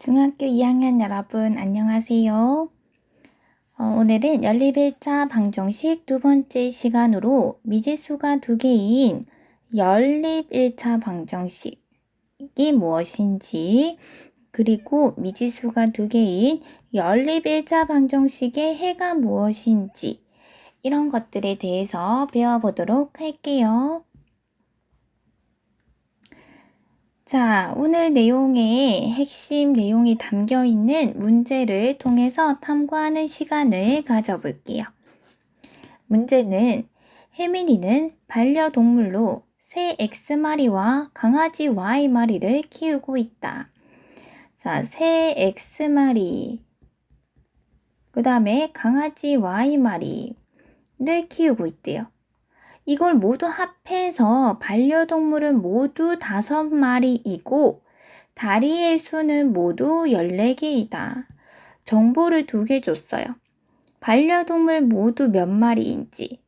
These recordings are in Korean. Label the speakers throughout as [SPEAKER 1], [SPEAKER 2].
[SPEAKER 1] 중학교 2학년 여러분 안녕하세요. 오늘은 연립 1차 방정식 두 번째 시간으로 미지수가 두 개인 연립 1차 방정식이 무엇인지, 그리고 미지수가 두 개인 연립 1차 방정식의 해가 무엇인지, 이런 것들에 대해서 배워보도록 할게요. 자, 오늘 내용에 핵심 내용이 담겨 있는 문제를 통해서 탐구하는 시간을 가져볼게요. 문제는 혜민이는 반려동물로 새 X마리와 강아지 Y마리를 키우고 있다. 자, 새 X마리, 그 다음에 강아지 Y마리를 키우고 있대요. 이걸 모두 합해서 반려동물은 모두 5마리이고 다리의 수는 모두 14개이다. 정보를 2개 줬어요. 반려동물 모두 몇 마리인지,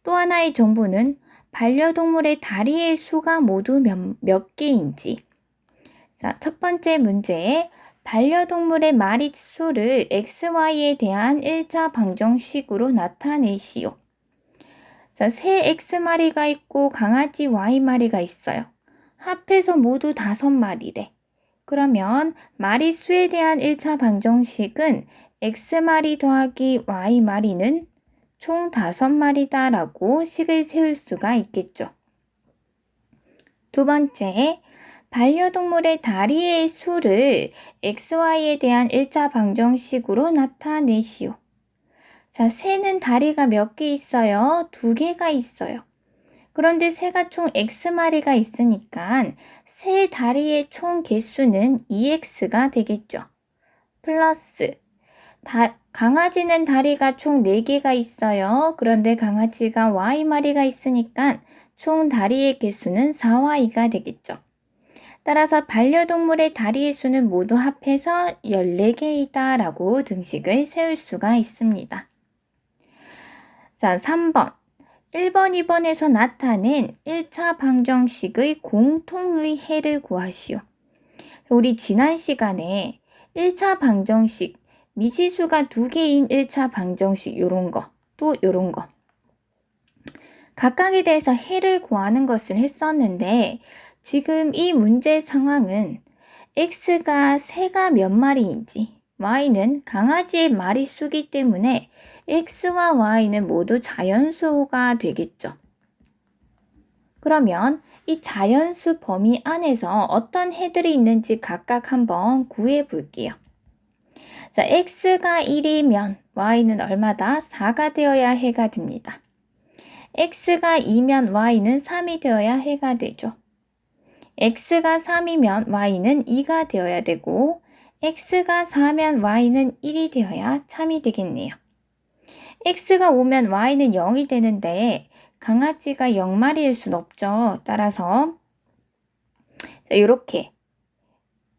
[SPEAKER 1] 또 하나의 정보는 반려동물의 다리의 수가 모두 몇 개인지. 자, 첫 번째 문제, 반려동물의 마리수를 XY에 대한 1차 방정식으로 나타내시오. 자, 새 X마리가 있고 강아지 Y마리가 있어요. 합해서 모두 5마리래. 그러면 마리수에 대한 1차 방정식은 X마리 더하기 Y마리는 총 5마리다 라고 식을 세울 수가 있겠죠. 두 번째, 반려동물의 다리의 수를 XY에 대한 1차 방정식으로 나타내시오. 자, 새는 다리가 몇 개 있어요? 2개가 있어요. 그런데 새가 총 X마리가 있으니까 새 다리의 총 개수는 2X가 되겠죠. 플러스 강아지는 다리가 총 4개가 있어요. 그런데 강아지가 Y마리가 있으니까 총 다리의 개수는 4Y가 되겠죠. 따라서 반려동물의 다리의 수는 모두 합해서 14개이다 라고 등식을 세울 수가 있습니다. 자, 3번. 1번, 2번에서 나타낸 1차 방정식의 공통의 해를 구하시오. 우리 지난 시간에 1차 방정식, 미지수가 2개인 1차 방정식 요런 거, 또 요런 거. 각각에 대해서 해를 구하는 것을 했었는데 지금 이 문제 상황은 X가 새가 몇 마리인지, Y는 강아지의 마리수기 때문에 X와 Y는 모두 자연수가 되겠죠. 그러면 이 자연수 범위 안에서 어떤 해들이 있는지 각각 한번 구해 볼게요. 자, X가 1이면 Y는 얼마다? 4가 되어야 해가 됩니다. X가 2면 Y는 3이 되어야 해가 되죠. X가 3이면 Y는 2가 되어야 되고 X가 4면 Y는 1이 되어야 참이 되겠네요. X가 5면 Y는 0이 되는데 강아지가 0마리일 순 없죠. 따라서 이렇게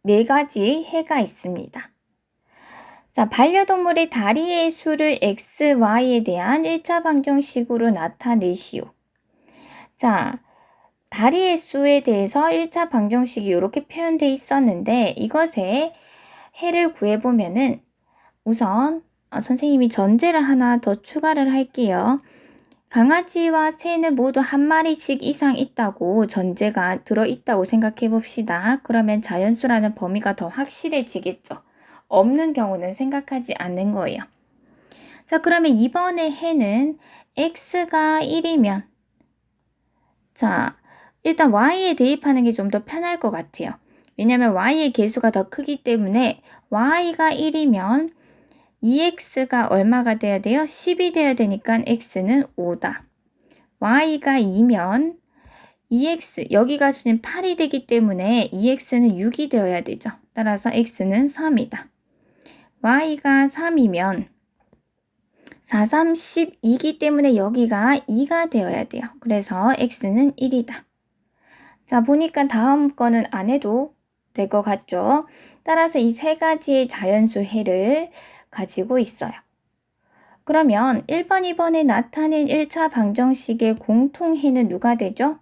[SPEAKER 1] 4가지 해가 있습니다. 자, 반려동물의 다리의 수를 X, Y에 대한 1차 방정식으로 나타내시오. 자, 다리의 수에 대해서 1차 방정식이 이렇게 표현되어 있었는데 이것의 해를 구해보면은 우선 선생님이 전제를 하나 더 추가를 할게요. 강아지와 새는 모두 1마리씩 이상 있다고 전제가 들어있다고 생각해 봅시다. 그러면 자연수라는 범위가 더 확실해지겠죠. 없는 경우는 생각하지 않는 거예요. 자, 그러면 이번에 해는 X가 1이면 자, 일단 Y에 대입하는 게 좀 더 편할 것 같아요. 왜냐면 Y의 개수가 더 크기 때문에 Y가 1이면 2X가 얼마가 돼야 돼요? 10이 돼야 되니까 X는 5다. Y가 2면 2X, 여기가 지금 8이 되기 때문에 2X는 6이 되어야 되죠. 따라서 X는 3이다. Y가 3이면 4, 3, 12이기 때문에 여기가 2가 되어야 돼요. 그래서 X는 1이다. 자, 보니까 다음 거는 안 해도 될 것 같죠? 따라서 이 3가지의 자연수 해를 가지고 있어요. 그러면 1번, 2번에 나타낸 1차 방정식의 공통해는 누가 되죠?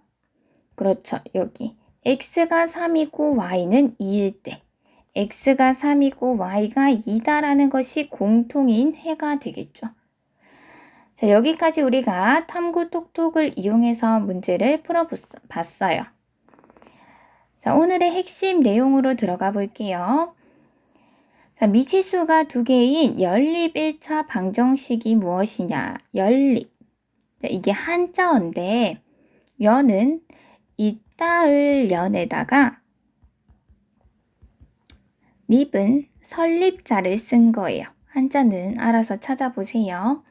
[SPEAKER 1] 그렇죠. 여기 X가 3이고 Y는 2일 때 x가 3이고 y가 2다라는 것이 공통인 해가 되겠죠. 자, 여기까지 우리가 탐구 톡톡을 이용해서 문제를 풀어봤어요. 자, 오늘의 핵심 내용으로 들어가 볼게요. 자, 미지수가 두 개인 연립 1차 방정식이 무엇이냐? 연립. 자, 이게 한자어인데 연은 이따을 연에다가 립은 설립자를 쓴 거예요. 한자는 알아서 찾아보세요.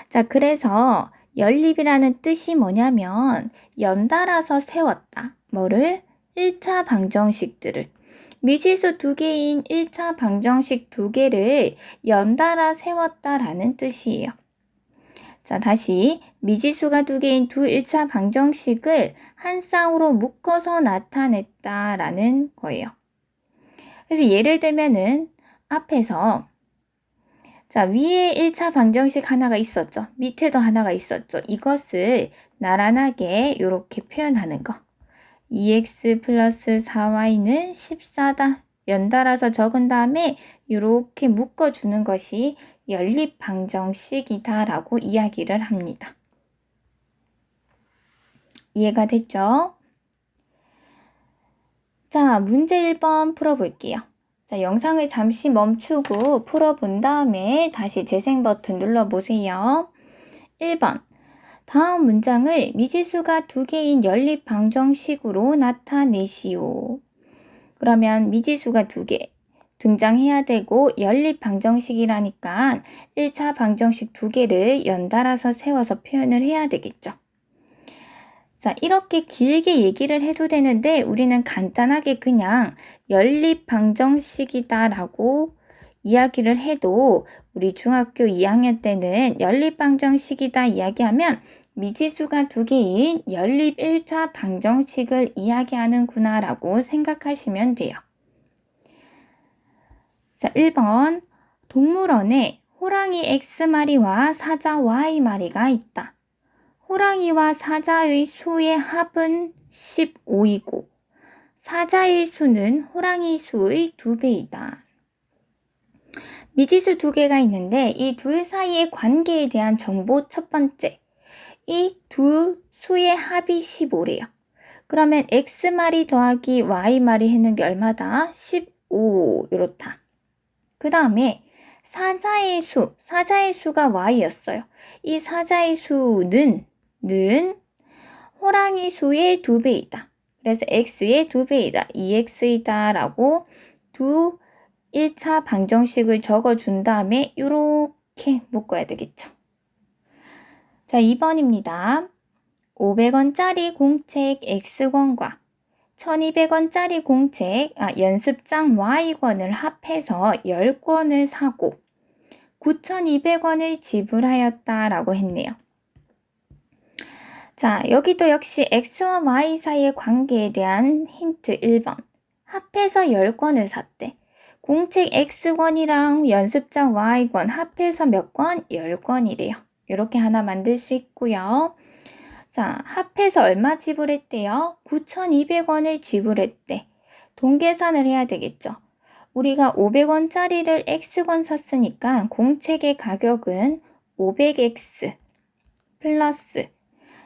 [SPEAKER 1] 자, 그래서 연립이라는 뜻이 뭐냐면 연달아서 세웠다. 뭐를? 1차 방정식들을. 미지수 두 개인 1차 방정식 두 개를 연달아 세웠다라는 뜻이에요. 자, 다시 미지수가 두 개인 두 1차 방정식을 한 쌍으로 묶어서 나타냈다라는 거예요. 그래서 예를 들면은 앞에서 자, 위에 1차 방정식 하나가 있었죠. 밑에도 하나가 있었죠. 이것을 나란하게 이렇게 표현하는 거. 2x 플러스 4y는 14다. 연달아서 적은 다음에 이렇게 묶어주는 것이 연립 방정식이다 라고 이야기를 합니다. 이해가 됐죠? 자, 문제 1번 풀어볼게요. 자, 영상을 잠시 멈추고 풀어본 다음에 다시 재생 버튼 눌러보세요. 1번. 다음 문장을 미지수가 두 개인 연립 방정식으로 나타내시오. 그러면 미지수가 두 개 등장해야 되고 연립 방정식이라니까 1차 방정식 두 개를 연달아서 세워서 표현을 해야 되겠죠. 자, 이렇게 길게 얘기를 해도 되는데 우리는 간단하게 그냥 연립 방정식이다 라고 이야기를 해도 우리 중학교 2학년 때는 연립 방정식이다 이야기하면 미지수가 두 개인 연립 1차 방정식을 이야기하는구나 라고 생각하시면 돼요. 자, 1번. 동물원에 호랑이 X마리와 사자 Y마리가 있다. 호랑이와 사자의 수의 합은 15이고 사자의 수는 호랑이 수의 2배이다. 미지수 두 개가 있는데 이 둘 사이의 관계에 대한 정보 첫 번째. 이 두 수의 합이 15래요. 그러면 X마리 더하기 Y마리 했는 게 얼마다? 15 이렇다. 그 다음에 사자의 수가 Y였어요. 이 사자의 수는 호랑이 수의 2배이다. 그래서 X의 2배이다. 2X이다 라고 두 1차 방정식을 적어준 다음에 이렇게 묶어야 되겠죠. 자, 2번입니다. 500원짜리 공책 X권과 1200원짜리 공책 연습장 Y권을 합해서 10권을 사고 9,200원을 지불하였다라고 했네요. 자, 여기도 역시 X와 Y 사이의 관계에 대한 힌트 1번. 합해서 10권을 샀대. 공책 X권이랑 연습장 Y권 합해서 몇 권? 10권이래요. 이렇게 하나 만들 수 있고요. 자, 합해서 얼마 지불했대요? 9,200원을 지불했대. 돈 계산을 해야 되겠죠. 우리가 500원짜리를 X권 샀으니까 공책의 가격은 500X 플러스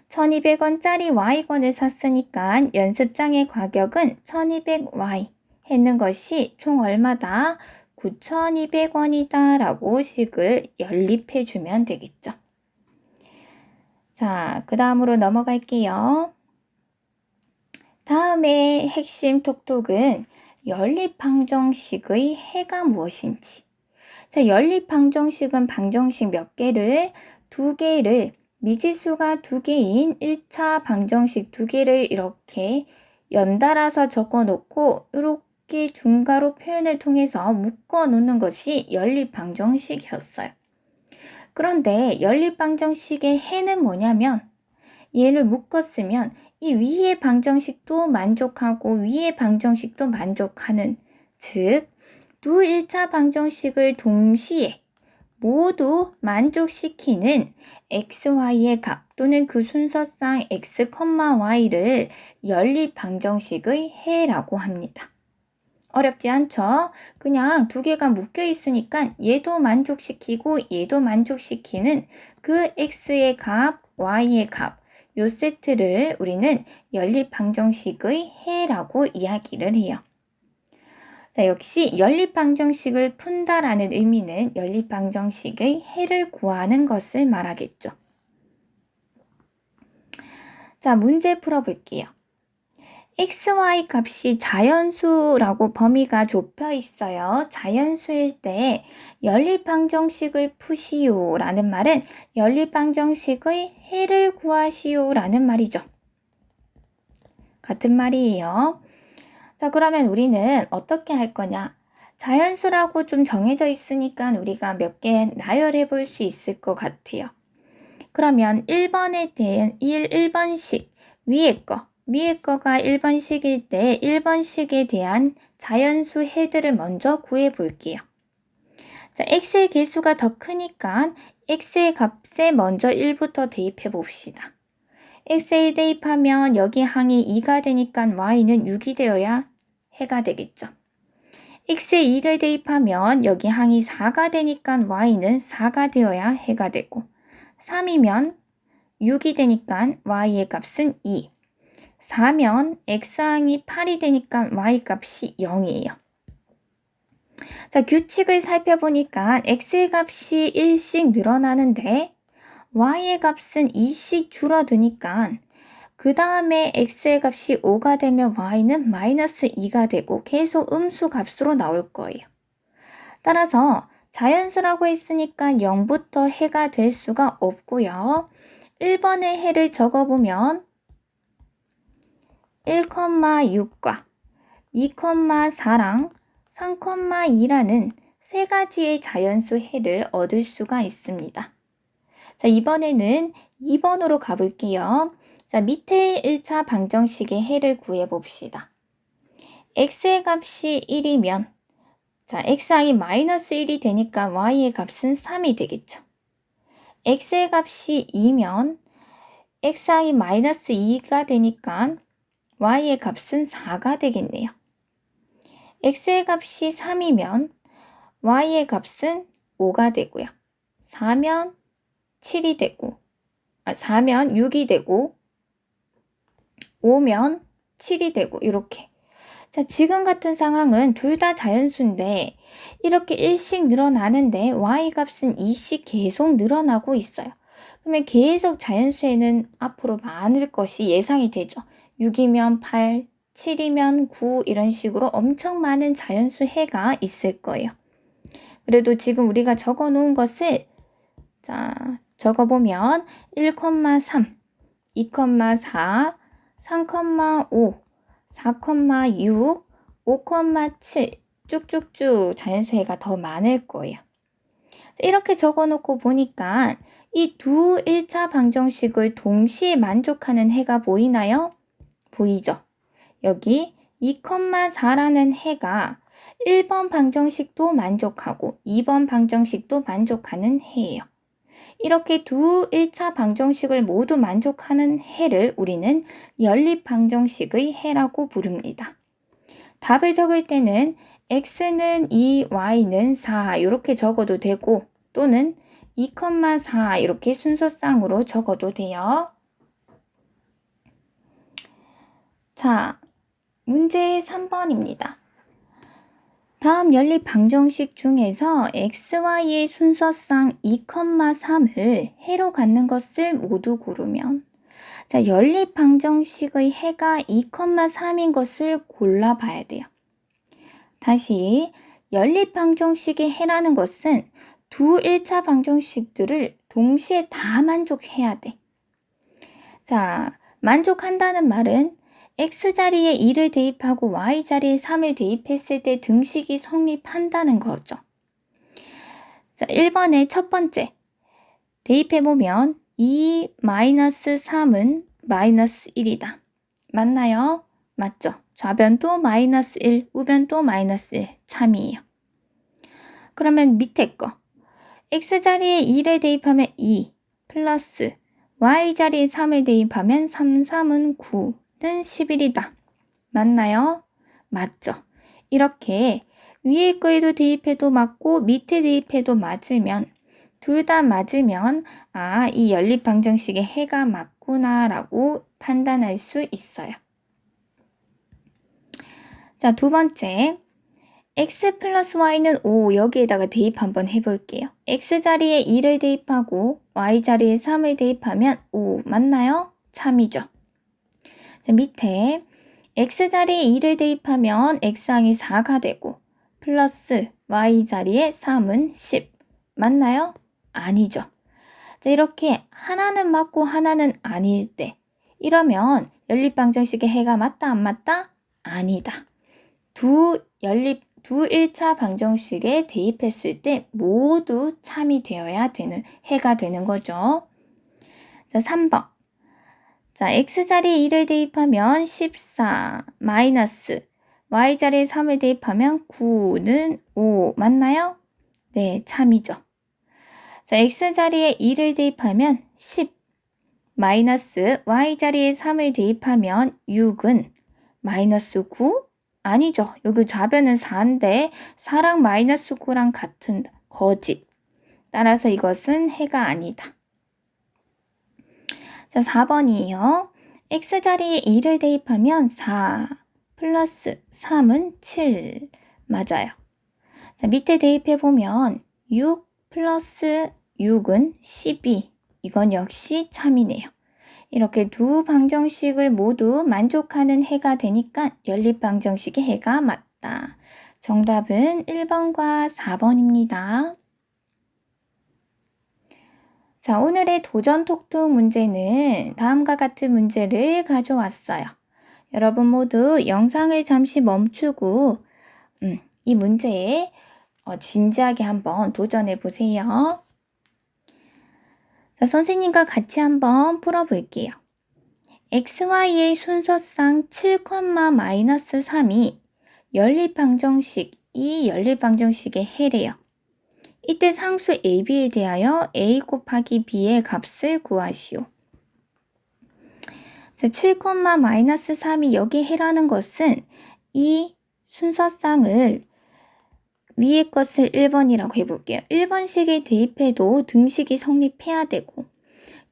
[SPEAKER 1] 1,200원짜리 Y권을 샀으니까 연습장의 가격은 1,200Y 했는 것이 총 얼마다? 9,200원이다 라고 식을 연립해 주면 되겠죠. 자, 그 다음으로 넘어갈게요. 다음의 핵심 톡톡은 연립방정식의 해가 무엇인지. 자, 연립방정식은 방정식 몇 개를? 두 개를 미지수가 두 개인 1차 방정식 두 개를 이렇게 연달아서 적어 놓고 이렇게 중괄호 표현을 통해서 묶어 놓는 것이 연립방정식이었어요. 그런데 연립방정식의 해는 뭐냐면 얘를 묶었으면 이 위의 방정식도 만족하고 위의 방정식도 만족하는 즉 두 1차 방정식을 동시에 모두 만족시키는 xy의 값 또는 그 순서상 x, y를 연립 방정식의 해라고 합니다. 어렵지 않죠? 그냥 두 개가 묶여 있으니까 얘도 만족시키고 얘도 만족시키는 그 x의 값, y의 값, 요 세트를 우리는 연립방정식의 해라고 이야기를 해요. 자, 역시 연립방정식을 푼다라는 의미는 연립방정식의 해를 구하는 것을 말하겠죠. 자, 문제 풀어볼게요. x, y 값이 자연수라고 범위가 좁혀 있어요. 자연수일 때 연립방정식을 푸시오 라는 말은 연립방정식의 해를 구하시오 라는 말이죠. 같은 말이에요. 자, 그러면 우리는 어떻게 할 거냐? 자연수라고 좀 정해져 있으니까 우리가 몇 개 나열해 볼 수 있을 것 같아요. 그러면 1번에 대한 1번식 위에 거가 1번식일 때 1번식에 대한 자연수 해들을 먼저 구해 볼게요. 자, x의 개수가 더 크니까 x의 값에 먼저 1부터 대입해 봅시다. x에 대입하면 여기 항이 2가 되니까 y는 6이 되어야 해가 되겠죠. x에 2를 대입하면 여기 항이 4가 되니까 y는 4가 되어야 해가 되고 3이면 6이 되니까 y의 값은 2. 4면 x항이 8이 되니까 y값이 0이에요. 자, 규칙을 살펴보니까 x의 값이 1씩 늘어나는데 y의 값은 2씩 줄어드니까 그 다음에 x의 값이 5가 되면 y는 마이너스 2가 되고 계속 음수 값으로 나올 거예요. 따라서 자연수라고 했으니까 0부터 해가 될 수가 없고요. 1번의 해를 적어보면 1,6과 2,4랑 3,2라는 세 가지의 자연수 해를 얻을 수가 있습니다. 자, 이번에는 2번으로 가볼게요. 자, 밑에 1차 방정식의 해를 구해봅시다. x의 값이 1이면 자, x항이 마이너스 1이 되니까 y의 값은 3이 되겠죠. x의 값이 2면 x항이 마이너스 2가 되니까 y의 값은 4가 되겠네요. x의 값이 3이면 y의 값은 5가 되고요. 4면 7이 되고 4면 6이 되고 5면 7이 되고 이렇게. 자, 지금 같은 상황은 둘 다 자연수인데 이렇게 1씩 늘어나는데 y값은 2씩 계속 늘어나고 있어요. 그러면 계속 자연수에는 앞으로 많을 것이 예상이 되죠. 6이면 8, 7이면 9 이런 식으로 엄청 많은 자연수 해가 있을 거예요. 그래도 지금 우리가 적어 놓은 것을 자, 적어보면 1,3, 2,4, 3,5, 4,6, 5,7 쭉쭉쭉 자연수해가 더 많을 거예요. 이렇게 적어놓고 보니까 이 두 1차 방정식을 동시에 만족하는 해가 보이나요? 보이죠? 여기 2,4라는 해가 1번 방정식도 만족하고 2번 방정식도 만족하는 해예요. 이렇게 두 1차 방정식을 모두 만족하는 해를 우리는 연립방정식의 해라고 부릅니다. 답을 적을 때는 x는 2, y는 4 이렇게 적어도 되고 또는 2,4 이렇게 순서상으로 적어도 돼요. 자, 문제 3번입니다. 다음 연립 방정식 중에서 x, y의 순서상 2,3을 해로 갖는 것을 모두 고르면 자, 연립 방정식의 해가 2,3인 것을 골라봐야 돼요. 다시 연립 방정식의 해라는 것은 두 1차 방정식들을 동시에 다 만족해야 돼. 자, 만족한다는 말은 x자리에 2를 대입하고 y자리에 3을 대입했을 때 등식이 성립한다는 거죠. 자, 1번의 첫 번째 대입해보면 2-3은 마이너스 1이다. 맞나요? 맞죠? 좌변도 마이너스 1, 우변도 마이너스 1 참이에요. 그러면 밑에 거 x자리에 2를 대입하면 2 플러스 y자리에 3을 대입하면 3, 3은 9는 11이다. 맞나요? 맞죠? 이렇게 위에 거에도 대입해도 맞고 밑에 대입해도 맞으면 둘 다 맞으면 이 연립방정식의 해가 맞구나라고 판단할 수 있어요. 자, 두 번째. x 플러스 y는 5 여기에다가 대입 한번 해볼게요. x 자리에 2를 대입하고 y 자리에 3을 대입하면 5 맞나요? 참이죠. 자, 밑에 x 자리에 2를 대입하면 x항이 4가 되고 플러스 y 자리에 3은 10 맞나요? 아니죠. 자, 이렇게 하나는 맞고 하나는 아닐 때 이러면 연립방정식의 해가 맞다 안 맞다? 아니다. 두 1차 방정식에 대입했을 때 모두 참이 되어야 되는 해가 되는 거죠. 자, 3번. 자, x자리에 2를 대입하면 14 마이너스 y자리에 3을 대입하면 9는 5 맞나요? 네, 참이죠. 자, x자리에 2를 대입하면 10 마이너스 y자리에 3을 대입하면 6은 마이너스 9? 아니죠. 여기 좌변은 4인데 4랑 마이너스 9랑 같은 거짓. 따라서 이것은 해가 아니다. 자, 4번이에요. x자리에 2를 대입하면 4 플러스 3은 7 맞아요. 자, 밑에 대입해보면 6 플러스 6은 12. 이건 역시 참이네요. 이렇게 두 방정식을 모두 만족하는 해가 되니까 연립방정식의 해가 맞다. 정답은 1번과 4번입니다. 자, 오늘의 도전 톡톡 문제는 다음과 같은 문제를 가져왔어요. 여러분 모두 영상을 잠시 멈추고 이 문제에 진지하게 한번 도전해 보세요. 자, 선생님과 같이 한번 풀어볼게요. xy의 순서상 7, 마이너스 3이 연립방정식이 연립방정식의 해래요. 이때 상수 AB에 대하여 A 곱하기 B의 값을 구하시오. 자, 7, 마이너스 3이 여기 해라는 것은 이 순서상을 위의 것을 1번이라고 해볼게요. 1번식에 대입해도 등식이 성립해야 되고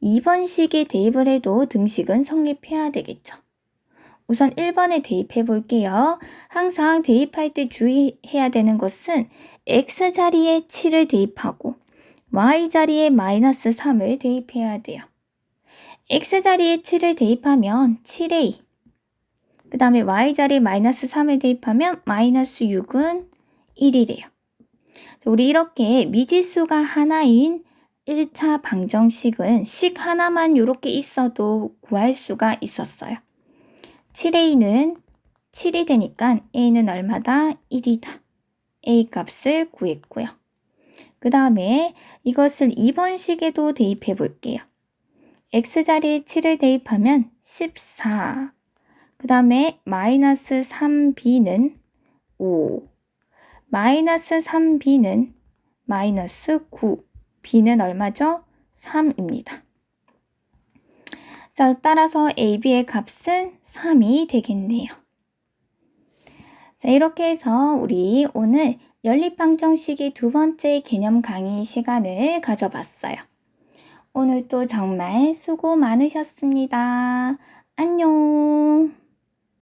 [SPEAKER 1] 2번식에 대입을 해도 등식은 성립해야 되겠죠. 우선 1번에 대입해 볼게요. 항상 대입할 때 주의해야 되는 것은 x자리에 7을 대입하고 y자리에 마이너스 3을 대입해야 돼요. x자리에 7을 대입하면 7a, 그 다음에 y자리에 마이너스 3을 대입하면 마이너스 6은 1이래요. 우리 이렇게 미지수가 하나인 1차 방정식은 식 하나만 이렇게 있어도 구할 수가 있었어요. 7a는 7이 되니까 a는 얼마다? 1이다. a 값을 구했고요. 그 다음에 이것을 2번식에도 대입해 볼게요. x자리에 7을 대입하면 14. 그 다음에 마이너스 3b는 5. 마이너스 3b는 마이너스 9. b는 얼마죠? 3입니다. 자, 따라서 AB의 값은 3이 되겠네요. 자, 이렇게 해서 우리 오늘 연립방정식의 두 번째 개념 강의 시간을 가져봤어요. 오늘도 정말 수고 많으셨습니다. 안녕.